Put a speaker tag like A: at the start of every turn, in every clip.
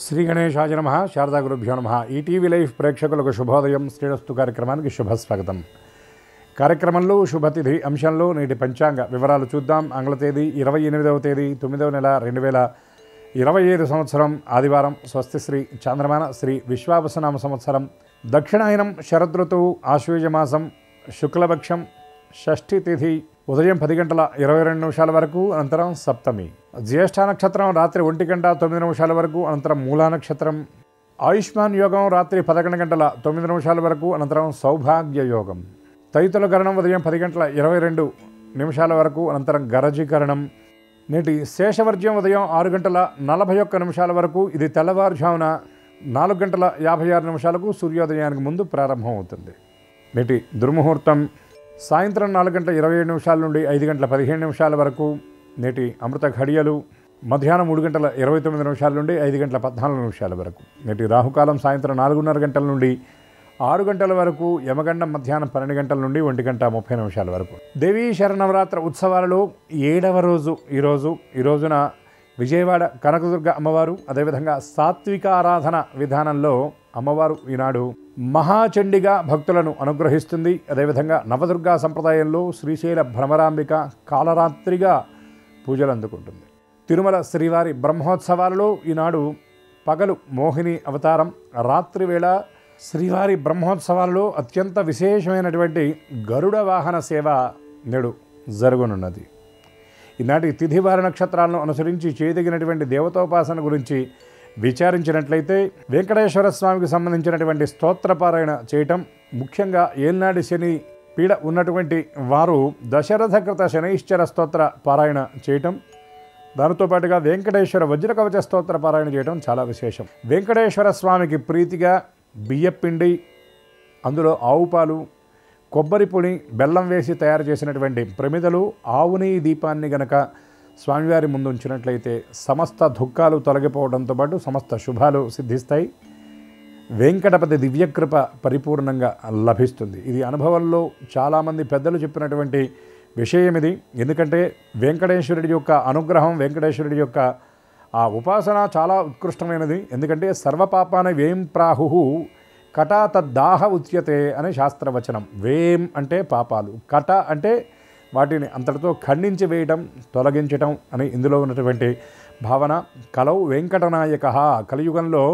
A: శ్రీ గణేశాయ నమః. శారదా గురుభ్యో నమః. ఈటీవీ లైఫ్ ప్రేక్షకులకు శుభోదయం. శ్రీరస్తు కార్యక్రమానికి శుభస్వాగతం. కార్యక్రమంలో శుభతిథి అంశంలో నేటి పంచాంగ వివరాలు చూద్దాం. ఆంగ్ల తేదీ 28వ తేదీ 9వ నెల 2025 సంవత్సరం ఆదివారం. స్వస్తి శ్రీ చాంద్రమాన శ్రీ విశ్వావసనామ సంవత్సరం దక్షిణాయనం శరదృతువు ఆశ్వయుజమాసం శుక్లపక్షం షష్ఠి తిథి ఉదయం 10 గంటల 22 నిమిషాల వరకు, అనంతరం సప్తమి. జ్యేష్ఠ నక్షత్రం రాత్రి 1 గంట 9 నిమిషాల వరకు, అనంతరం మూలా నక్షత్రం. ఆయుష్మాన్ యోగం రాత్రి 11 గంటల 9 నిమిషాల వరకు, అనంతరం సౌభాగ్య యోగం. తైతుల కరణం ఉదయం 10 గంటల 22 నిమిషాల వరకు, అనంతరం గరజీకరణం. నేటి శేషవర్జ్యం ఉదయం 6 గంటల 41 నిమిషాల వరకు. ఇది తెల్లవారుజామున 4 గంటల 56 నిమిషాలకు సూర్యోదయానికి ముందు ప్రారంభం అవుతుంది. నేటి దుర్ముహూర్తం సాయంత్రం 4 గంటల 27 నిమిషాల నుండి 5 గంటల 15 నిమిషాల వరకు. నేటి అమృత ఘడియలు మధ్యాహ్నం 3 గంటల 29 నిమిషాల నుండి 5 గంటల 14 నిమిషాల వరకు. నేటి రాహుకాలం సాయంత్రం 4:30 గంటల నుండి 6 గంటల వరకు. యమగండం మధ్యాహ్నం 12 గంటల నుండి 1 గంట 30 నిమిషాల వరకు. దేవీ శరన్నవరాత్రి ఉత్సవాలలో 7వ రోజు ఈ రోజున విజయవాడ కనకదుర్గ అమ్మవారు, అదేవిధంగా సాత్విక ఆరాధన విధానంలో అమ్మవారు ఈనాడు మహాచండిగా భక్తులను అనుగ్రహిస్తుంది. అదేవిధంగా నవదుర్గా సంప్రదాయంలో శ్రీశైల భ్రమరాంబిక కాలరాత్రిగా పూజలు అందుకుంటుంది. తిరుమల శ్రీవారి బ్రహ్మోత్సవాలలో ఈనాడు పగలు మోహిని అవతారం, రాత్రి వేళ శ్రీవారి బ్రహ్మోత్సవాలలో అత్యంత విశేషమైనటువంటి గరుడ వాహన సేవ నేడు జరుగునున్నది. ఈనాటి తిథివార నక్షత్రాలను అనుసరించి చేయదగినటువంటి దేవతోపాసన గురించి విచారించినట్లయితే వెంకటేశ్వర స్వామికి సంబంధించినటువంటి స్తోత్రపారాయణ చేయటం, ముఖ్యంగా ఏల్నాడి శని పీడ ఉన్నటువంటి వారు దశరథకృత శనైశ్చర స్తోత్ర పారాయణ చేయటం, దానితో పాటుగా వెంకటేశ్వర వజ్రకవచ స్తోత్ర పారాయణ చేయడం చాలా విశేషం. వెంకటేశ్వర స్వామికి ప్రీతిగా బియ్యపిండి, అందులో ఆవు పాలు, కొబ్బరి పొడి, బెల్లం వేసి తయారు చేసినటువంటి ప్రమిదలు, ఆవుని దీపాన్ని గనక స్వామివారి ముందు ఉంచినట్లయితే సమస్త దుఃఖాలు తొలగిపోవడంతో పాటు సమస్త శుభాలు సిద్ధిస్తాయి. వెంకటపతి దివ్యకృప పరిపూర్ణంగా లభిస్తుంది. ఇది అనుభవంలో చాలామంది పెద్దలు చెప్పినటువంటి విషయం ఇది. ఎందుకంటే వెంకటేశ్వరుడి యొక్క అనుగ్రహం, వెంకటేశ్వరుడి యొక్క ఆ ఉపాసన చాలా ఉత్కృష్టమైనది. ఎందుకంటే సర్వపాపాన వేం ప్రాహు కటా తద్దాహ ఉచ్యతే అనే శాస్త్రవచనం. వేం అంటే పాపాలు, కట అంటే వాటిని అంతటితో ఖండించి వేయటం, తొలగించటం అని ఇందులో ఉన్నటువంటి భావన. కలౌ వెంకటనాయక, కలియుగంలో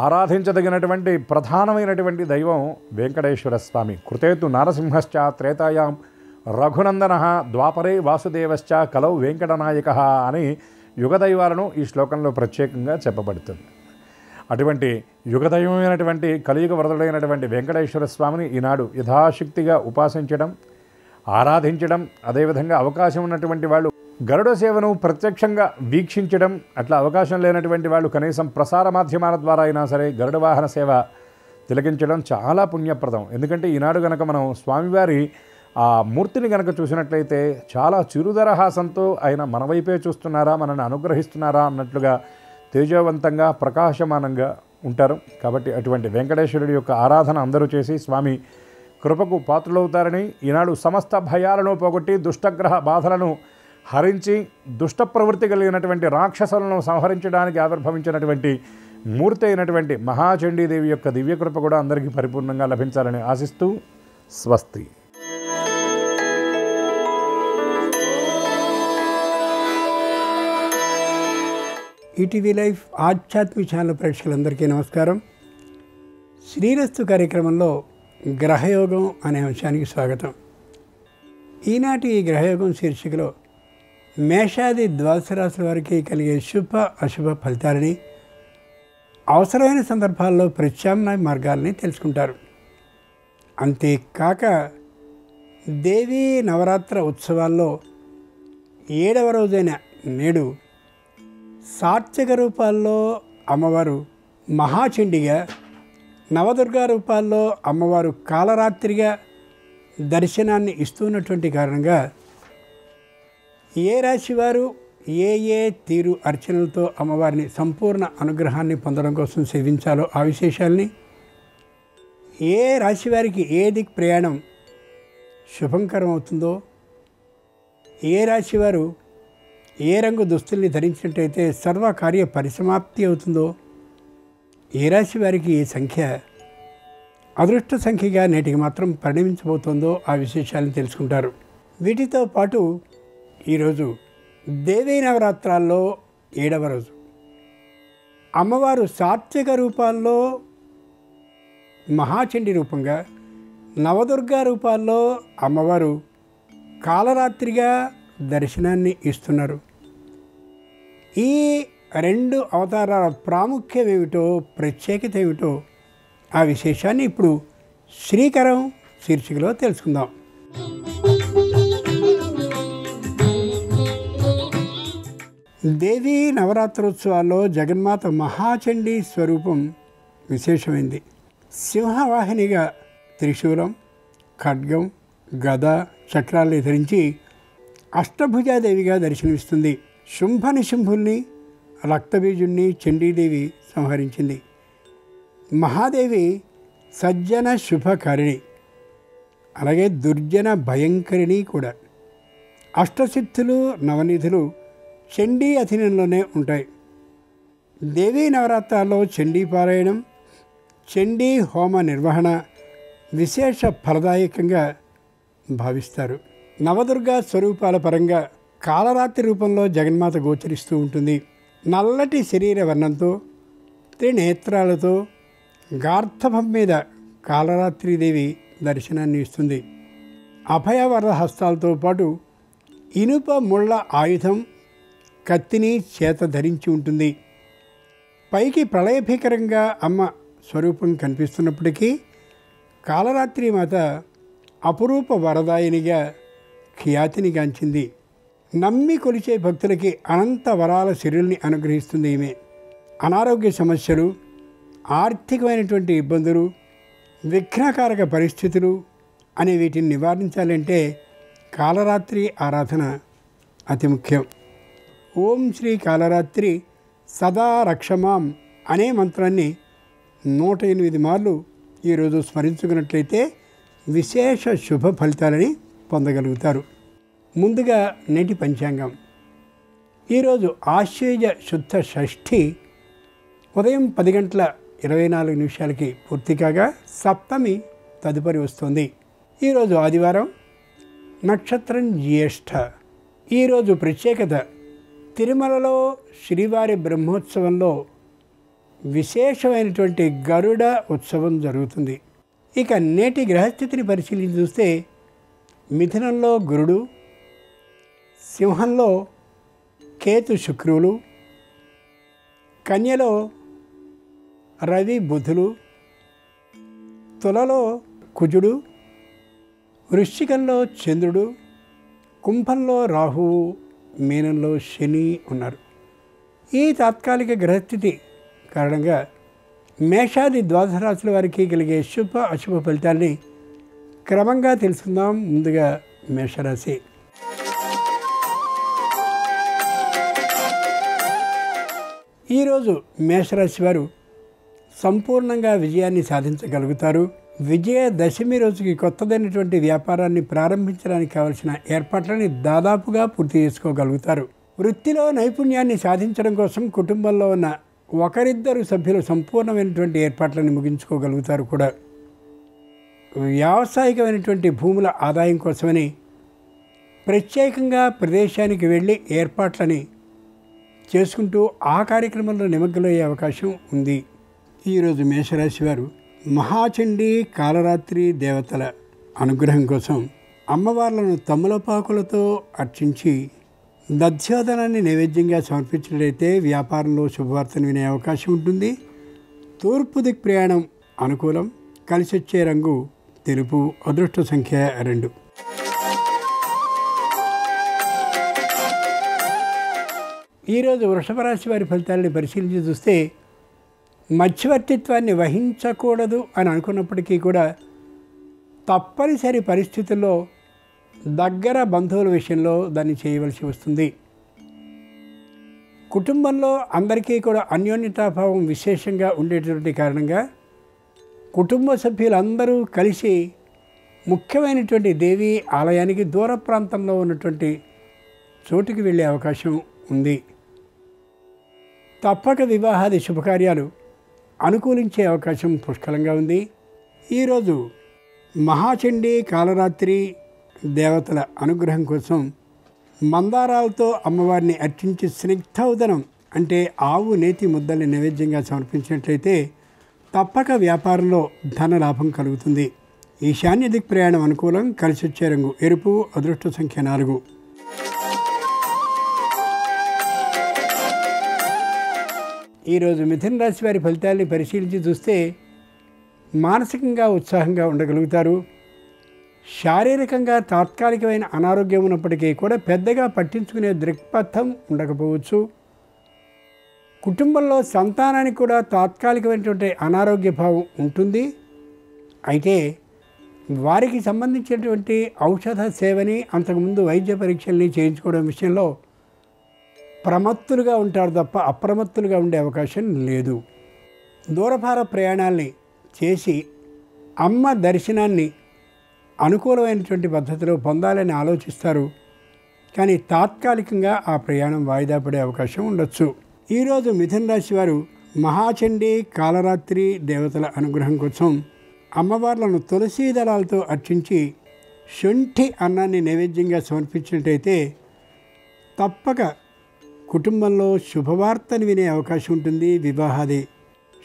A: ఆరాధించదగినటువంటి ప్రధానమైనటువంటి దైవం వెంకటేశ్వర స్వామి. కృతేతు నారసింహశ్చ త్రేతాయాం రఘునందన ద్వాపరే వాసుదేవశ్చ కలౌ వెంకటనాయక అని యుగదైవాలను ఈ శ్లోకంలో ప్రత్యేకంగా చెప్పబడుతుంది. అటువంటి యుగదైవమైనటువంటి కలియుగ వరదుడైనటువంటి వెంకటేశ్వర స్వామిని ఈనాడు యథాశక్తిగా ఉపాసించడం, ఆరాధించడం, అదేవిధంగా అవకాశం ఉన్నటువంటి వాళ్ళు గరుడ సేవను ప్రత్యక్షంగా వీక్షించడం, అట్లా అవకాశం లేనటువంటి వాళ్ళు కనీసం ప్రసార మాధ్యమాల ద్వారా అయినా సరే గరుడ వాహన సేవ తిలకించడం చాలా పుణ్యప్రదం. ఎందుకంటే ఈనాడు గనక మనం స్వామివారి ఆ మూర్తిని గనక చూసినట్లయితే చాలా చిరుదరహాసంతో ఆయన మన వైపే చూస్తున్నారా, మనల్ని అనుగ్రహిస్తున్నారా అన్నట్లుగా తేజవంతంగా ప్రకాశమానంగా ఉంటారు. కాబట్టి అటువంటి వెంకటేశ్వరుడి యొక్క ఆరాధన అందరూ చేసి స్వామి కృపకు పాత్రులవుతారని, ఈనాడు సమస్త భయాలను పోగొట్టి దుష్టగ్రహ బాధలను హరించి దుష్ట ప్రవృత్తి కలిగినటువంటి రాక్షసులను సంహరించడానికి ఆవిర్భవించినటువంటి మూర్తి అయినటువంటి మహాచండీదేవి యొక్క దివ్యకృప కూడా అందరికీ పరిపూర్ణంగా లభించాలని ఆశిస్తూ స్వస్తి.
B: ఈటీవీ లైఫ్ ఆధ్యాత్మిక ఛానల్ ప్రేక్షకులందరికీ నమస్కారం. శ్రీరస్తు కార్యక్రమంలో గ్రహయోగం అనే అంశానికి స్వాగతం. ఈనాటి ఈ గ్రహయోగం శీర్షికలో మేషాది ద్వాదశ రాశుల వారికి కలిగే శుభ అశుభ ఫలితాలని, అవసరమైన సందర్భాల్లో ప్రత్యామ్నాయ మార్గాల్ని తెలుసుకుంటారు. అంతేకాక దేవీ నవరాత్ర ఉత్సవాల్లో 7వ రోజైన నేడు సాత్విక రూపాల్లో అమ్మవారు మహాచండిగా, నవదుర్గా రూపాల్లో అమ్మవారు కాలరాత్రిగా దర్శనాన్ని ఇస్తున్నటువంటి కారణంగా ఏ రాశివారు ఏ తీరు అర్చనలతో అమ్మవారిని సంపూర్ణ అనుగ్రహాన్ని పొందడం కోసం సేవించాలో ఆ విశేషాలని, ఏ రాశివారికి ఏ దిక్ ప్రయాణం శుభంకరం అవుతుందో, ఏ రాశివారు ఏ రంగు దుస్తుల్ని ధరించినట్టయితే సర్వకార్య పరిసమాప్తి అవుతుందో ఏ రాశి వారికి ఈ సంఖ్య అదృష్ట సంఖ్యగా నేటికి మాత్రం పరిణమించబోతోందో ఆ విశేషాలను తెలుసుకుంటారు. వీటితో పాటు ఈరోజు దేవీ నవరాత్రాల్లో 7వ రోజు. అమ్మవారు సాత్విక రూపాల్లో మహాచండీ రూపంగా, నవదుర్గా రూపాల్లో అమ్మవారు కాలరాత్రిగా దర్శనాన్ని ఇస్తున్నారు. ఈ 2 అవతారాల ప్రాముఖ్యం ఏమిటో, ప్రత్యేకత ఏమిటో ఆ విశేషాన్ని ఇప్పుడు శ్రీకరం శీర్షికలో తెలుసుకుందాం. దేవీ నవరాత్రోత్సవాల్లో జగన్మాత మహాచండీ స్వరూపం విశేషమైంది. సింహవాహినిగా త్రిశూలం, ఖడ్గం, గద, చక్రాల్ని ధరించి అష్టభుజాదేవిగా దర్శనమిస్తుంది. శుంభనిశుంభుల్ని, రక్తబీజుణ్ణి చండీదేవి సంహరించింది. మహాదేవి సజ్జన శుభకరిణి, అలాగే దుర్జన భయంకరిణి కూడా. అష్టసిద్ధులు, నవనిధులు చండీ అధీనంలోనే ఉంటాయి. దేవీ నవరాత్రాల్లో చండీ పారాయణం, చండీ హోమ నిర్వహణ విశేష ఫలదాయకంగా భావిస్తారు. నవదుర్గా స్వరూపాల పరంగా కాలరాత్రి రూపంలో జగన్మాత గోచరిస్తూ ఉంటుంది. నల్లటి శరీర వర్ణంతో, త్రినేత్రాలతో గార్ధభం మీద కాలరాత్రిదేవి దర్శనాన్ని ఇస్తుంది. అభయవరద హస్తాలతో పాటు ఇనుప ముళ్ళ ఆయుధం, కత్తిని చేత ధరించి ఉంటుంది. పైకి ప్రళయభీకరంగా అమ్మ స్వరూపం కనిపిస్తున్నప్పటికీ కాలరాత్రి మాత అపురూప వరదాయినిగా ఖ్యాతినిగాంచింది. నమ్మి కొలిచే భక్తులకి అనంత వరాల సిరుల్ని అనుగ్రహిస్తుంది ఈమె. అనారోగ్య సమస్యలు, ఆర్థికమైనటువంటి ఇబ్బందులు, విఘ్నకారక పరిస్థితులు అనే వీటిని నివారించాలంటే కాలరాత్రి ఆరాధన అతి ముఖ్యం. ఓం శ్రీ కాలరాత్రి సదా రక్షమాం అనే మంత్రాన్ని 108 మార్లు ఈరోజు స్మరించుకున్నట్లయితే విశేష శుభ ఫలితాలని పొందగలుగుతారు. ముందుగా నేటి పంచాంగం. ఈరోజు ఆశ్వేజ శుద్ధ షష్ఠి ఉదయం 10:24 పూర్తి కాగా సప్తమి తదుపరి వస్తుంది. ఈరోజు ఆదివారం, నక్షత్రం జ్యేష్ఠ. ఈరోజు ప్రత్యేకత, తిరుమలలో శ్రీవారి బ్రహ్మోత్సవంలో విశేషమైనటువంటి గరుడ ఉత్సవం జరుగుతుంది. ఇక నేటి గ్రహస్థితిని పరిశీలించి చూస్తే మిథునంలో గురుడు, సింహంలో కేతు శుక్రులు, కన్యలో రవి బుధులు, తులలో కుజుడు, వృశ్చికంలో చంద్రుడు, కుంభంలో రాహువు, మీనంలో శని ఉన్నారు. ఈ తాత్కాలిక గ్రహస్థితి కారణంగా మేషాది ద్వాదశ రాశుల వారికి కలిగే శుభ అశుభ ఫలితాన్ని క్రమంగా తెలుసుకుందాం. ముందుగా మేషరాశి. ఈరోజు మేషరాశి వారు సంపూర్ణంగా విజయాన్ని సాధించగలుగుతారు. విజయదశమి రోజుకి కొత్తదైనటువంటి వ్యాపారాన్ని ప్రారంభించడానికి కావలసిన ఏర్పాట్లని దాదాపుగా పూర్తి చేసుకోగలుగుతారు. వృత్తిలో నైపుణ్యాన్ని సాధించడం కోసం కుటుంబంలో ఉన్న ఒకరిద్దరు సభ్యులు సంపూర్ణమైనటువంటి ఏర్పాట్లను ముగించుకోగలుగుతారు కూడా. వ్యావసాయికమైనటువంటి భూముల ఆదాయం కోసమని ప్రత్యేకంగా ప్రదేశానికి వెళ్ళి ఏర్పాట్లని చేసుకుంటూ ఆ కార్యక్రమంలో నిమగ్నమయ్యే అవకాశం ఉంది. ఈరోజు మేషరాశి వారు మహాచండీ కాలరాత్రి దేవతల అనుగ్రహం కోసం అమ్మవార్లను తమలపాకులతో అర్చించి దధ్యోదనాన్ని నైవేద్యంగా సమర్పించినట్లయితే వ్యాపారంలో శుభవార్తను వినే అవకాశం ఉంటుంది. తూర్పు దిక్ ప్రయాణం అనుకూలం. కలిసొచ్చే రంగు తెలుపు. అదృష్ట సంఖ్య 2. ఈరోజు వృషభ రాశి వారి ఫలితాలని పరిశీలించి చూస్తే మధ్యవర్తిత్వాన్ని వహించకూడదు అని అనుకున్నప్పటికీ కూడా తప్పనిసరి పరిస్థితుల్లో దగ్గర బంధువుల విషయంలో దాన్ని చేయవలసి వస్తుంది. కుటుంబంలో అందరికీ కూడా అన్యోన్యతాభావం విశేషంగా ఉండేటువంటి కారణంగా కుటుంబ సభ్యులందరూ కలిసి ముఖ్యమైనటువంటి దేవీ ఆలయానికి దూర ప్రాంతంలో ఉన్నటువంటి చోటుకి వెళ్ళే అవకాశం ఉంది. తప్పక వివాహాది శుభకార్యాలు అనుకూలించే అవకాశం పుష్కలంగా ఉంది. ఈరోజు మహాచండీ కాలరాత్రి దేవతల అనుగ్రహం కోసం మందారాలతో అమ్మవారిని అర్చించి స్నిగ్ధోదనం అంటే ఆవు నేతి ముద్దల్ని నైవేద్యంగా సమర్పించినట్లయితే తప్పక వ్యాపారంలో ధన లాభం కలుగుతుంది. ఈశాన్య దిక్ ప్రయాణం అనుకూలం. కలిసి వచ్చే రంగు ఎరుపు. అదృష్ట సంఖ్య 4. ఈరోజు మిథున రాశి వారి ఫలితాన్ని పరిశీలించి చూస్తే మానసికంగా ఉత్సాహంగా ఉండగలుగుతారు. శారీరకంగా తాత్కాలికమైన అనారోగ్యం ఉన్నప్పటికీ కూడా పెద్దగా పట్టించుకునే దృక్పథం ఉండకపోవచ్చు. కుటుంబంలో సంతానానికి కూడా తాత్కాలికమైనటువంటి అనారోగ్య భావం ఉంటుంది. అయితే వారికి సంబంధించినటువంటి ఔషధ సేవని అంతకుముందు వైద్య పరీక్షల్ని చేయించుకోవడం విషయంలో ప్రమత్తులుగా ఉంటారు తప్ప అప్రమత్తులుగా ఉండే అవకాశం లేదు. దూరభార ప్రయాణాల్ని చేసి అమ్మ దర్శనాన్ని అనుకూలమైనటువంటి పద్ధతిలో పొందాలని ఆలోచిస్తారు. కానీ తాత్కాలికంగా ఆ ప్రయాణం వాయిదా పడే అవకాశం ఉండొచ్చు. ఈరోజు మిథున రాశి వారు మహాచండీ కాలరాత్రి దేవతల అనుగ్రహం కోసం అమ్మవార్లను తులసీ దళాలతో అర్చించి శొంఠి అన్నాన్ని నైవేద్యంగా సమర్పించినట్టయితే తప్పక కుటుంబంలో శుభవార్తను వినే అవకాశం ఉంటుంది. వివాహాది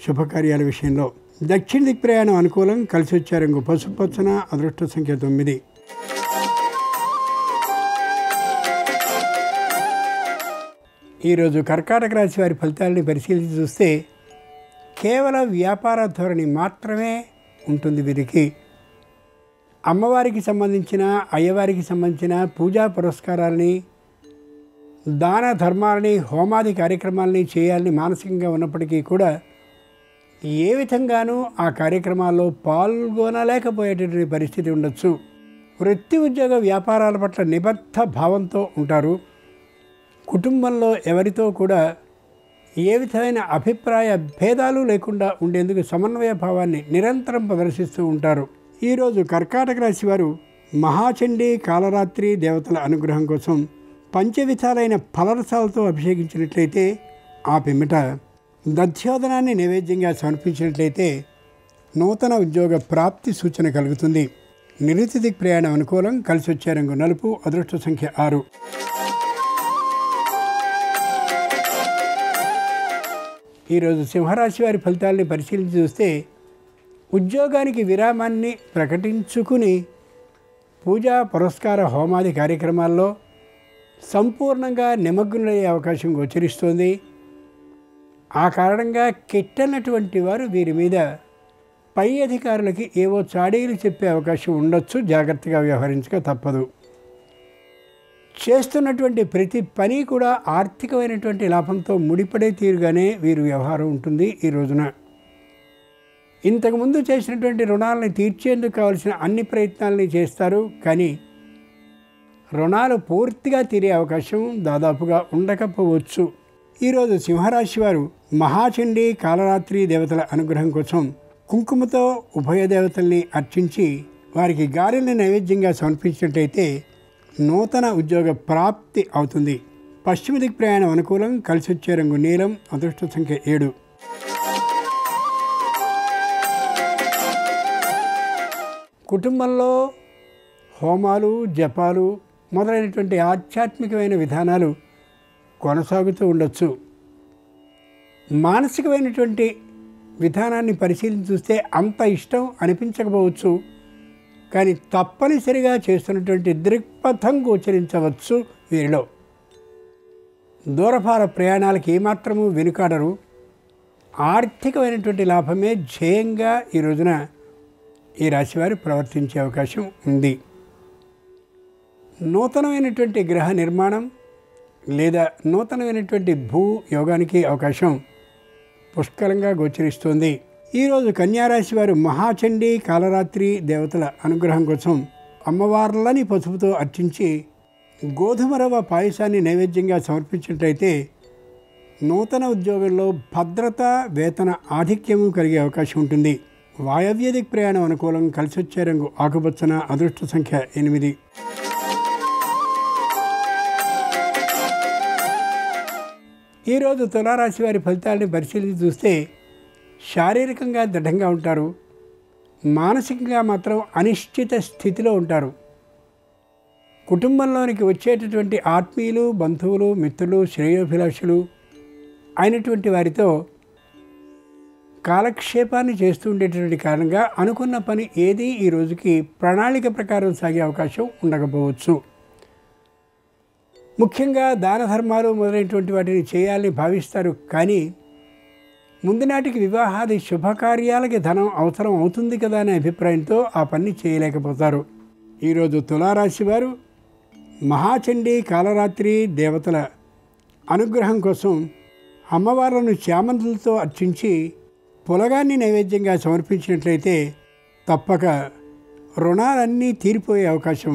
B: శుభకార్యాల విషయంలో దక్షిణ దిక్ ప్రయాణం అనుకూలం. కలిసి వచ్చే రంగు పసుపచ్చన. అదృష్ట సంఖ్య 9. ఈరోజు కర్కాటక రాశి వారి ఫలితాలని పరిశీలించి చూస్తే కేవలం వ్యాపార ధోరణి మాత్రమే ఉంటుంది. వీరికి అమ్మవారికి సంబంధించిన అయ్యవారికి సంబంధించిన పూజా పురస్కారాలని దాన ధర్మాలని హోమాది కార్యక్రమాలని చేయాలని మానసికంగా ఉన్నప్పటికీ కూడా ఏ విధంగానూ ఆ కార్యక్రమాల్లో పాల్గొనలేకపోయేటటువంటి పరిస్థితి ఉండొచ్చు. వృత్తి ఉద్యోగ వ్యాపారాల పట్ల నిబద్ధ భావంతో ఉంటారు. కుటుంబంలో ఎవరితో కూడా ఏ విధమైన అభిప్రాయ భేదాలు లేకుండా ఉండేందుకు సమన్వయ భావాన్ని నిరంతరం ప్రదర్శిస్తూ ఉంటారు. ఈరోజు కర్కాటక రాశి వారు మహాచండీ కాలరాత్రి దేవతల అనుగ్రహం కోసం పంచవిధాలైన ఫలరసాలతో అభిషేకించినట్లయితే ఆ పిమ్మట దధ్యోదనాన్ని నైవేద్యంగా సమర్పించినట్లయితే నూతన ఉద్యోగ ప్రాప్తి సూచన కలుగుతుంది. నిరుతి దిక్ ప్రయాణం అనుకూలం. కలిసి వచ్చే రంగు నలుపు. అదృష్ట సంఖ్య 6. ఈరోజు సింహరాశి వారి ఫలితాలని పరిశీలించి చూస్తే ఉద్యోగానికి విరామాన్ని ప్రకటించుకుని పూజా పురస్కార హోమాది కార్యక్రమాల్లో సంపూర్ణంగా నిమగ్నులయ్యే అవకాశం గోచరిస్తోంది. ఆ కారణంగా కిట్టనటువంటి వారు వీరి మీద పై అధికారులకి ఏవో చాడీలు చెప్పే అవకాశం ఉండొచ్చు. జాగ్రత్తగా వ్యవహరించక తప్పదు. చేస్తున్నటువంటి ప్రతి పని కూడా ఆర్థికమైనటువంటి లాభంతో ముడిపడే తీరుగానే వీరు వ్యవహారం ఉంటుంది. ఈ రోజున ఇంతకుముందు చేసినటువంటి రుణాలని తీర్చేందుకు కావలసిన అన్ని ప్రయత్నాలని చేస్తారు. కానీ రుణాలు పూర్తిగా తీరే అవకాశం దాదాపుగా ఉండకపోవచ్చు. ఈరోజు సింహరాశి వారు మహాచండీ కాలరాత్రి దేవతల అనుగ్రహం కోసం కుంకుమతో ఉభయ దేవతల్ని అర్చించి వారికి గారెల్ని నైవేద్యంగా సమర్పించినట్టయితే నూతన ఉద్యోగ ప్రాప్తి అవుతుంది. పశ్చిమ దిక్ ప్రయాణం అనుకూలం. కలిసి వచ్చే రంగు నీలం. అదృష్ట సంఖ్య 7. కుటుంబంలో హోమాలు జపాలు మొదలైనటువంటి ఆధ్యాత్మికమైన విధానాలు కొనసాగుతూ ఉండొచ్చు. మానసికమైనటువంటి విధానాన్ని పరిశీలించి చూస్తే అంత ఇష్టం అనిపించకపోవచ్చు. కానీ తప్పనిసరిగా చేస్తున్నటువంటి దృక్పథం గోచరించవచ్చు వీరిలో. దూరభార ప్రయాణాలకు ఏమాత్రము వెనుకాడరు. ఆర్థికమైనటువంటి లాభమే ధ్యేయంగా ఈ రోజున ఈ రాశివారు ప్రవర్తించే అవకాశం ఉంది. నూతనమైనటువంటి గ్రహ నిర్మాణం లేదా నూతనమైనటువంటి భూ యోగానికి అవకాశం పుష్కలంగా గోచరిస్తోంది. ఈరోజు కన్యారాశి వారు మహాచండీ కాలరాత్రి దేవతల అనుగ్రహం కోసం అమ్మవార్లని పసుపుతో అర్చించి గోధుమ రవ్వ పాయసాన్ని నైవేద్యంగా సమర్పించినట్లయితే నూతన ఉద్యోగంలో భద్రత వేతన ఆధిక్యము కలిగే అవకాశం ఉంటుంది. వాయవ్య దిక్ ప్రయాణం అనుకూలం. కలిసి వచ్చే రంగు ఆకుపచ్చన. అదృష్ట సంఖ్య 8. ఈరోజు తులారాశి వారి ఫలితాలని పరిశీలించి చూస్తే శారీరకంగా దృఢంగా ఉంటారు, మానసికంగా మాత్రం అనిశ్చిత స్థితిలో ఉంటారు. కుటుంబంలోనికి వచ్చేటటువంటి ఆత్మీయులు, బంధువులు, మిత్రులు, శ్రేయోభిలాషులు అయినటువంటి వారితో కాలక్షేపాన్ని చేస్తూ ఉండేటటువంటి కారణంగా అనుకున్న పని ఏది ఈ రోజుకి ప్రణాళిక ప్రకారం సాగే అవకాశం ఉండకపోవచ్చు. ముఖ్యంగా దాన ధర్మాలు మొదలైనటువంటి వాటిని చేయాలని భావిస్తారు, కానీ ముందు నాటికి వివాహాది శుభకార్యాలకి ధనం అవసరం అవుతుంది కదా అనే అభిప్రాయంతో ఆ పని చేయలేకపోతారు. ఈరోజు తులారాశి వారు మహాచండీ కాలరాత్రి దేవతల అనుగ్రహం కోసం అమ్మవార్లను చామంతులతో అర్చించి పులగాన్ని నైవేద్యంగా సమర్పించినట్లయితే తప్పక రుణాలన్నీ తీరిపోయే అవకాశం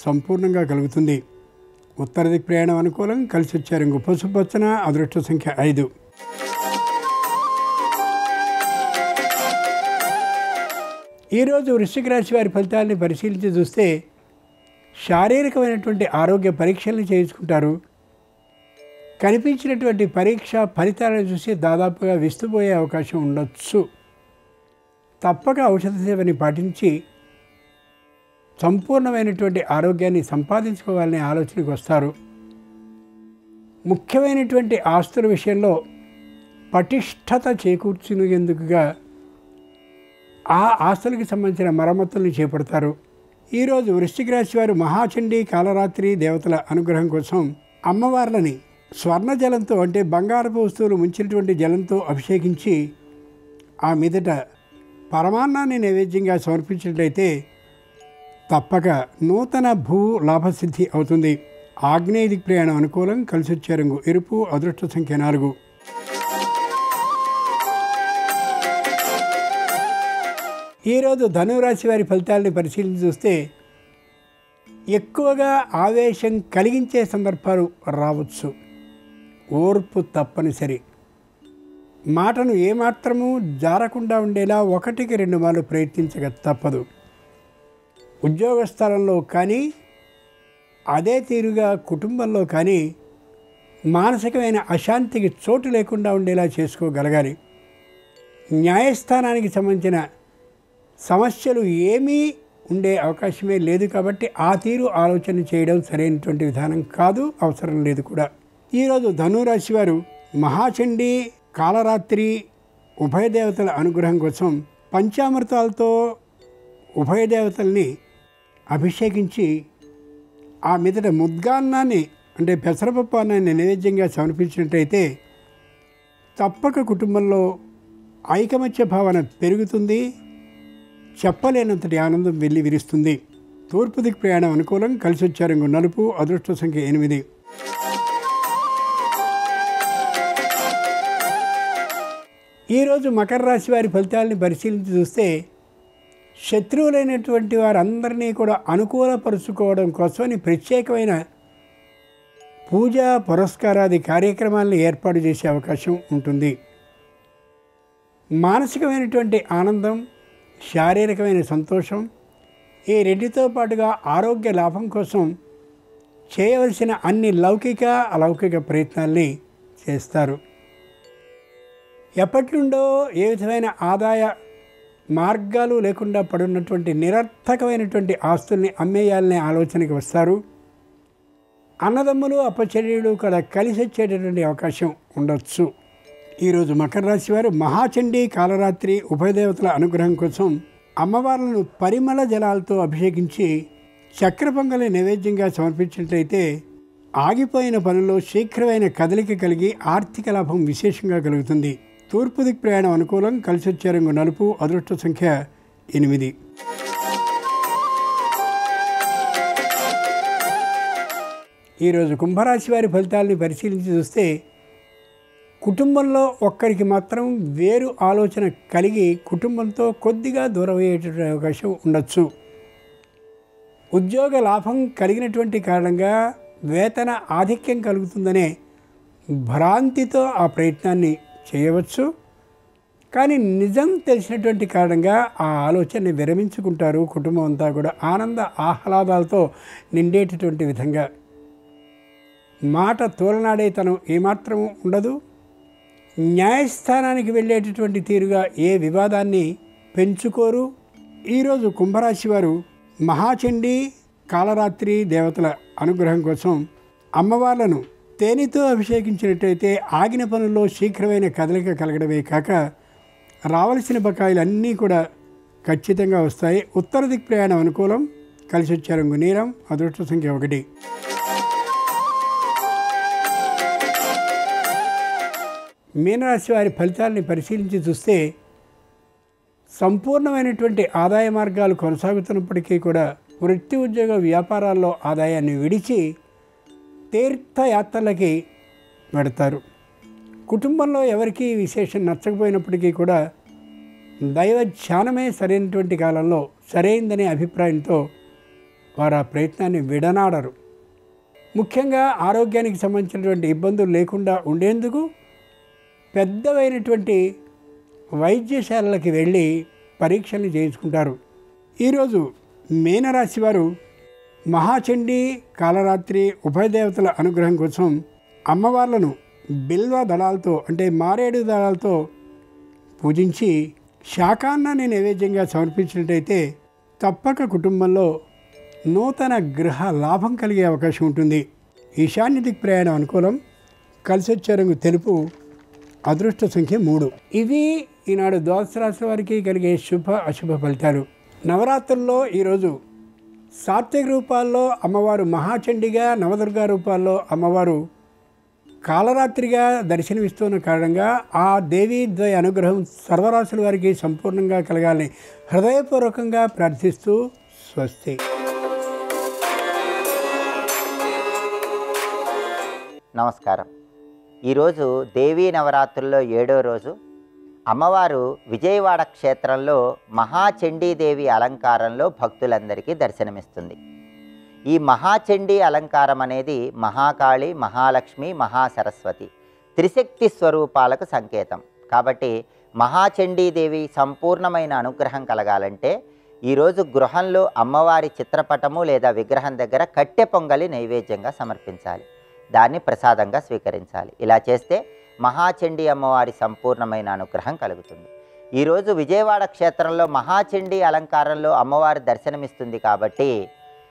B: సంపూర్ణంగా కలుగుతుంది. ఉత్తర దిక్ ప్రయాణం అనుకూలం, కలిసి వచ్చే రంగు పసుపచ్చన, అదృష్ట సంఖ్య 5. ఈరోజు వృశ్చిక రాశి వారి ఫలితాలని పరిశీలించి చూస్తే శారీరకమైనటువంటి ఆరోగ్య పరీక్షలను చేయించుకుంటారు. కనిపించినటువంటి పరీక్ష ఫలితాలను చూసి దాదాపుగా విస్తుపోయే అవకాశం ఉండొచ్చు. తప్పక ఔషధ సేవని పాటించి సంపూర్ణమైనటువంటి ఆరోగ్యాన్ని సంపాదించుకోవాలనే ఆలోచనకు వస్తారు. ముఖ్యమైనటువంటి ఆస్తుల విషయంలో పటిష్టత చేకూర్చునేందుకుగా ఆ ఆస్తులకు సంబంధించిన మరమ్మతుల్ని చేపడతారు. ఈరోజు వృశ్చిక రాశి వారు మహాచండీ కాలరాత్రి దేవతల అనుగ్రహం కోసం అమ్మవార్లని స్వర్ణ జలంతో, అంటే బంగారపు వస్తువులు ముంచినటువంటి జలంతో అభిషేకించి ఆ మీదట పరమాన్నాన్ని నైవేద్యంగా సమర్పించినట్లయితే తప్పక నూతన భూ లాభసిద్ధి అవుతుంది. ఆగ్నేయ దిక్ ప్రయాణం అనుకూలం, కలిసి వచ్చే రంగు ఎరుపు, అదృష్ట సంఖ్య 4. ఈరోజు ధనురాశి వారి ఫలితాలని పరిశీలించి చూస్తే ఎక్కువగా ఆవేశం కలిగించే సందర్భాలు రావచ్చు. ఓర్పు తప్పనిసరి. మాటను ఏమాత్రమూ జారకుండా ఉండేలా 1కి 2 మార్లు ప్రయత్నించక తప్పదు. ఉద్యోగ స్థలంలో కానీ అదే తీరుగా కుటుంబంలో కానీ మానసికమైన అశాంతికి చోటు లేకుండా ఉండేలా చేసుకోగలగాలి. న్యాయస్థానానికి సంబంధించిన సమస్యలు ఏమీ ఉండే అవకాశమే లేదు కాబట్టి ఆ తీరు ఆలోచన చేయడం సరైనటువంటి విధానం కాదు, అవసరం లేదు కూడా. ఈరోజు ధనురాశి వారు మహాచండీ కాలరాత్రి ఉభయ దేవతల అనుగ్రహం కోసం పంచామృతాలతో ఉభయ దేవతల్ని అభిషేకించి ఆ మీదట ముద్గాన్నాన్ని, అంటే పెసరపప్పు అన్నాన్ని నైవేద్యంగా సమర్పించినట్లయితే తప్పక కుటుంబంలో ఐకమత్య భావన పెరుగుతుంది. చెప్పలేనంతటి ఆనందం వెళ్ళి విరుస్తుంది. తూర్పు దిక్ ప్రయాణం అనుకూలం, కలిసి వచ్చే రంగు నలుపు, అదృష్ట సంఖ్య 8. ఈరోజు మకర రాశి వారి ఫలితాలని పరిశీలించి చూస్తే శత్రువులైనటువంటి వారందరినీ కూడా అనుకూలపరుచుకోవడం కోసమని ప్రత్యేకమైన పూజా పురస్కారాది కార్యక్రమాలను ఏర్పాటు చేసే అవకాశం ఉంటుంది. మానసికమైనటువంటి ఆనందం, శారీరకమైన సంతోషం, ఈ రెండితో పాటుగా ఆరోగ్య లాభం కోసం చేయవలసిన అన్ని లౌకిక అలౌకిక ప్రయత్నాల్ని చేస్తారు. ఎప్పటి నుండో ఏ విధమైన ఆదాయ మార్గాలు లేకుండా పడున్నటువంటి నిరర్థకమైనటువంటి ఆస్తుల్ని అమ్మేయాలనే ఆలోచనకి వస్తారు. అన్నదమ్ములు అప్పచెల్లెళ్ళు కూడా కలిసి వచ్చేటటువంటి అవకాశం ఉండొచ్చు. ఈరోజు మకర రాశి వారు మహాచండీ కాలరాత్రి ఉభయ దేవతల అనుగ్రహం కోసం అమ్మవార్లను పరిమళ జలాలతో అభిషేకించి చక్ర పొంగలి నైవేద్యంగా సమర్పించినట్లయితే ఆగిపోయిన పనుల్లో శీఘ్రమైన కదలిక కలిగి ఆర్థిక లాభం విశేషంగా కలుగుతుంది. తూర్పు దిక్ ప్రయాణం అనుకూలం, కలిసి వచ్చే రంగు నలుపు, అదృష్ట సంఖ్య 8. ఈరోజు కుంభరాశి వారి ఫలితాలని పరిశీలించి చూస్తే కుటుంబంలో ఒక్కరికి మాత్రం వేరు ఆలోచన కలిగి కుటుంబంతో కొద్దిగా దూరం అయ్యేటువంటి అవకాశం ఉండొచ్చు. ఉద్యోగ లాభం కలిగినటువంటి కారణంగా వేతన ఆధిక్యం కలుగుతుందనే భ్రాంతితో ఆ ప్రయత్నాన్ని చేయవచ్చు. కానీ నిజం తెలిసినటువంటి కారణంగా ఆ ఆలోచనని విరమించుకుంటారు. కుటుంబం అంతా కూడా ఆనంద ఆహ్లాదాలతో నిండేటటువంటి విధంగా. మాట తోలనాడేతనం ఏమాత్రం ఉండదు. న్యాయస్థానానికి వెళ్ళేటటువంటి తీరుగా ఏ వివాదాన్ని పెంచుకోరు. ఈరోజు కుంభరాశి వారు మహాచండీ కాలరాత్రి దేవతల అనుగ్రహం కోసం అమ్మవార్లను తేనెతో అభిషేకించినట్టయితే ఆగిన పనుల్లో శీఘ్రమైన కదలిక కలగడమే కాక రావలసిన బకాయిలన్నీ కూడా ఖచ్చితంగా వస్తాయి. ఉత్తర దిక్ ప్రయాణం అనుకూలం. కలిసి వచ్చే రంగు నీలం. అదృష్ట సంఖ్య 1. మీనరాశి వారి ఫలితాలని పరిశీలించి చూస్తే సంపూర్ణమైనటువంటి ఆదాయ మార్గాలు కొనసాగుతున్నప్పటికీ కూడా వృత్తి ఉద్యోగ వ్యాపారాల్లో ఆదాయాన్ని విడిచి తీర్థయాత్రలకి పెడతారు. కుటుంబంలో ఎవరికీ విశేషం నచ్చకపోయినప్పటికీ కూడా దైవ ధ్యానమే సరైనటువంటి కాలంలో సరైందనే అభిప్రాయంతో వారు ఆ ప్రయత్నాన్ని విడనాడరు. ముఖ్యంగా ఆరోగ్యానికి సంబంధించినటువంటి ఇబ్బందులు లేకుండా ఉండేందుకు పెద్దవైనటువంటి వైద్యశాలలకి వెళ్ళి పరీక్షలు చేయించుకుంటారు. ఈరోజు మీనరాశి వారు మహాచండీ కాలరాత్రి ఉభయదేవతల అనుగ్రహం కోసం అమ్మవార్లను బిల్వ దళాలతో అంటే మారేడు దళాలతో పూజించి శాకాన్నాన్ని నైవేద్యంగా సమర్పించినట్టయితే తప్పక కుటుంబంలో నూతన గృహ లాభం కలిగే అవకాశం ఉంటుంది. ఈశాన్య దిక్ ప్రయాణం అనుకూలం. కలిసి వచ్చే రంగు తెలుపు. అదృష్ట సంఖ్య 3. ఇవి ఈనాడు ద్వాదశ రాశి వారికి కలిగే శుభ అశుభ ఫలితాలు. నవరాత్రుల్లో ఈరోజు సాత్విక రూపాల్లో అమ్మవారు మహాచండిగా, నవదుర్గా రూపాల్లో అమ్మవారు కాలరాత్రిగా దర్శనమిస్తున్న కారణంగా ఆ దేవీద్వయ అనుగ్రహం సర్వరాశుల వారికి సంపూర్ణంగా కలగాలని హృదయపూర్వకంగా ప్రార్థిస్తూ స్వస్తి.
C: నమస్కారం. ఈరోజు దేవీ నవరాత్రుల్లో 7వ రోజు. అమ్మవారు విజయవాడ క్షేత్రంలో మహాచండీదేవి అలంకారంలో భక్తులందరికీ దర్శనమిస్తుంది. ఈ మహాచండీ అలంకారం అనేది మహాకాళి, మహాలక్ష్మి, మహాసరస్వతి త్రిశక్తి స్వరూపాలకు సంకేతం. కాబట్టి మహాచండీదేవి సంపూర్ణమైన అనుగ్రహం కలగాలంటే ఈరోజు గృహంలో అమ్మవారి చిత్రపటము లేదా విగ్రహం దగ్గర కట్టె పొంగలి నైవేద్యంగా సమర్పించాలి. దాన్ని ప్రసాదంగా స్వీకరించాలి. ఇలా చేస్తే మహాచండీ అమ్మవారి సంపూర్ణమైన అనుగ్రహం కలుగుతుంది. ఈరోజు విజయవాడ క్షేత్రంలో మహాచండీ అలంకారంలో అమ్మవారి దర్శనమిస్తుంది కాబట్టి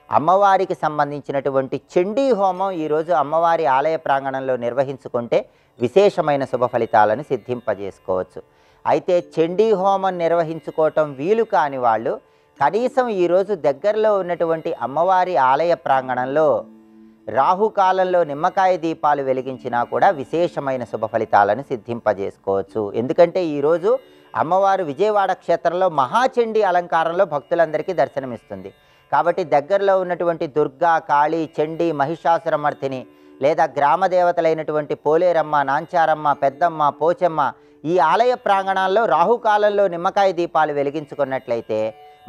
C: అమ్మవారికి సంబంధించినటువంటి చండీ హోమం ఈరోజు అమ్మవారి ఆలయ ప్రాంగణంలో నిర్వహించుకుంటే విశేషమైన శుభ ఫలితాలను సిద్ధింపజేసుకోవచ్చు. అయితే చండీ హోమం నిర్వహించుకోవటం వీలు కాని వాళ్ళు కనీసం ఈరోజు దగ్గరలో ఉన్నటువంటి అమ్మవారి ఆలయ ప్రాంగణంలో రాహుకాలంలో నిమ్మకాయ దీపాలు వెలిగించినా కూడా విశేషమైన శుభ ఫలితాలను సిద్ధింపజేసుకోవచ్చు. ఎందుకంటే ఈరోజు అమ్మవారు విజయవాడ క్షేత్రంలో మహాచండీ అలంకారంలో భక్తులందరికీ దర్శనమిస్తుంది. కాబట్టి దగ్గరలో ఉన్నటువంటి దుర్గా, కాళీ, చండీ, మహిషాసురమర్ధిని లేదా గ్రామ దేవతలైనటువంటి పోలేరమ్మ, నాంచారమ్మ, పెద్దమ్మ, పోచమ్మ ఈ ఆలయ ప్రాంగణాల్లో రాహుకాలంలో నిమ్మకాయ దీపాలు వెలిగించుకున్నట్లయితే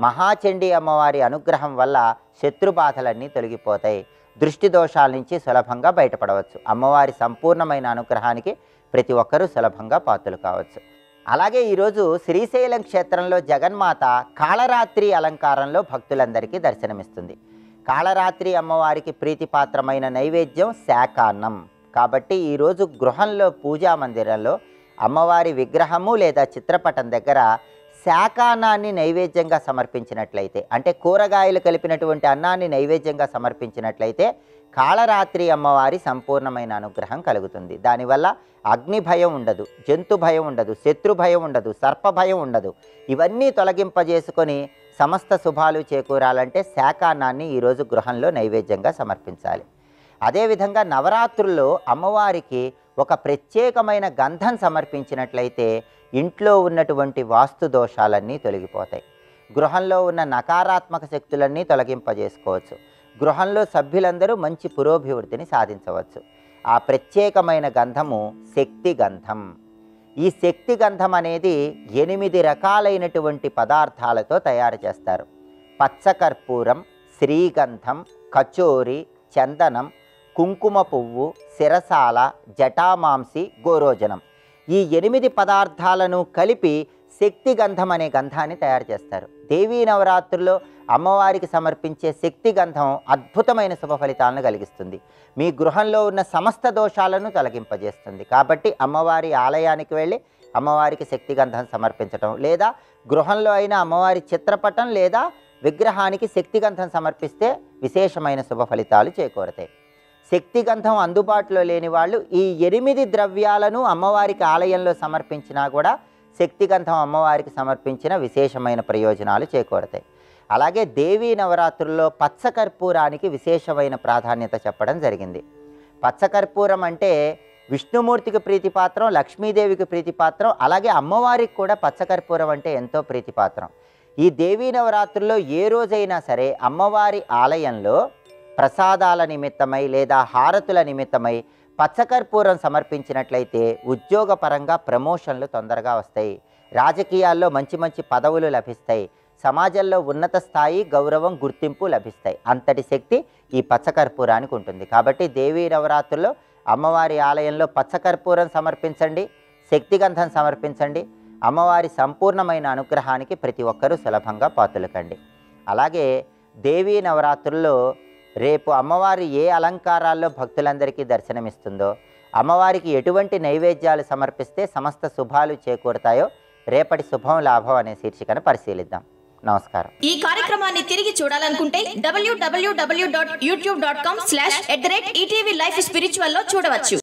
C: మహాచండీ అమ్మవారి అనుగ్రహం వల్ల శత్రుబాధలన్నీ తొలగిపోతాయి. దృష్టి దోషాల నుంచి సులభంగా బయటపడవచ్చు. అమ్మవారి సంపూర్ణమైన అనుగ్రహానికి ప్రతి ఒక్కరూ సులభంగా పాత్రలు కావచ్చు. అలాగే ఈరోజు శ్రీశైలం క్షేత్రంలో జగన్మాత కాళరాత్రి అలంకారంలో భక్తులందరికీ దర్శనమిస్తుంది. కాళరాత్రి అమ్మవారికి ప్రీతిపాత్రమైన నైవేద్యం శాకాన్నం. కాబట్టి ఈరోజు గృహంలో పూజా మందిరంలో అమ్మవారి విగ్రహము లేదా చిత్రపటం దగ్గర శాకాన్నాన్ని నైవేద్యంగా సమర్పించినట్లయితే, అంటే కూరగాయలు కలిపినటువంటి అన్నాన్ని నైవేద్యంగా సమర్పించినట్లయితే కాళరాత్రి అమ్మవారి సంపూర్ణమైన అనుగ్రహం కలుగుతుంది. దానివల్ల అగ్ని భయం ఉండదు, జంతు భయం ఉండదు, శత్రు భయం ఉండదు, సర్ప భయం ఉండదు. ఇవన్నీ తొలగింపజేసుకొని సమస్త శుభాలు చేకూరాలంటే శాకాన్నాన్ని ఈరోజు గృహంలో నైవేద్యంగా సమర్పించాలి. అదేవిధంగా నవరాత్రుల్లో అమ్మవారికి ఒక ప్రత్యేకమైన గంధం సమర్పించినట్లయితే ఇంట్లో ఉన్నటువంటి వాస్తు దోషాలన్నీ తొలగిపోతాయి. గృహంలో ఉన్న నకారాత్మక శక్తులన్నీ తొలగింపజేసుకోవచ్చు. గృహంలో సభ్యులందరూ మంచి పురోభివృద్ధిని సాధించవచ్చు. ఆ ప్రత్యేకమైన గంధము శక్తి గంధం. ఈ శక్తి గంధం అనేది 8 రకాలైనటువంటి పదార్థాలతో తయారు చేస్తారు. పచ్చకర్పూరం, శ్రీగంధం, కచోరి, చందనం, కుంకుమ పువ్వు, శిరసాల, జటామాంసి, గోరోజనం. ఈ 8 పదార్థాలను కలిపి శక్తి గంధం అనే గంధాన్ని తయారు చేస్తారు. దేవీ నవరాత్రుల్లో అమ్మవారికి సమర్పించే శక్తి గంధం అద్భుతమైన శుభ ఫలితాలను కలిగిస్తుంది. మీ గృహంలో ఉన్న సమస్త దోషాలను తొలగింపజేస్తుంది. కాబట్టి అమ్మవారి ఆలయానికి వెళ్ళి అమ్మవారికి శక్తి గంధం సమర్పించటం, లేదా గృహంలో అయిన అమ్మవారి చిత్రపటం లేదా విగ్రహానికి శక్తి గంధం సమర్పిస్తే విశేషమైన శుభ ఫలితాలు చేకూరతాయి. శక్తి గంధం అందుబాటులో లేని వాళ్ళు ఈ 8 ద్రవ్యాలను అమ్మవారికి ఆలయంలో సమర్పించినా కూడా శక్తి గంధం అమ్మవారికి సమర్పించిన విశేషమైన ప్రయోజనాలు చేకూరతాయి. అలాగే దేవీ నవరాత్రుల్లో పచ్చకర్పూరానికి విశేషమైన ప్రాధాన్యత చెప్పడం జరిగింది. పచ్చకర్పూరం అంటే విష్ణుమూర్తికి ప్రీతిపాత్రం, లక్ష్మీదేవికి ప్రీతిపాత్రం, అలాగే అమ్మవారికి కూడా పచ్చకర్పూరం అంటే ఎంతో ప్రీతిపాత్రం. ఈ దేవీ నవరాత్రుల్లో ఏ రోజైనా సరే అమ్మవారి ఆలయంలో ప్రసాదాల నిమిత్తమై లేదా హారతుల నిమిత్తమై పచ్చకర్పూరం సమర్పించినట్లయితే ఉద్యోగపరంగా ప్రమోషన్లు తొందరగా వస్తాయి, రాజకీయాల్లో మంచి మంచి పదవులు లభిస్తాయి, సమాజంలో ఉన్నత స్థాయి, గౌరవం, గుర్తింపు లభిస్తాయి. అంతటి శక్తి ఈ పచ్చకర్పూరానికి ఉంటుంది. కాబట్టి దేవీ నవరాత్రుల్లో అమ్మవారి ఆలయంలో పచ్చకర్పూరం సమర్పించండి, శక్తిగంధం సమర్పించండి. అమ్మవారి సంపూర్ణమైన అనుగ్రహానికి ప్రతి ఒక్కరూ సులభంగా పాత్రులకండి. అలాగే దేవీ నవరాత్రుల్లో రేపు అమ్మవారి ఏ అలంకారాల్లో భక్తులందరికీ దర్శనమిస్తుందో, అమ్మవారికి ఎటువంటి నైవేద్యాలు సమర్పిస్తే సమస్త శుభాలు చేకూరుతాయో రేపటి శుభం లాభం అనే శీర్షికను పరిశీలిద్దాం. నమస్కారం.
D: ఈ కార్యక్రమాన్ని తిరిగి చూడాలనుకుంటే www.youtube.com/ETV Life Spiritual లో చూడవచ్చు.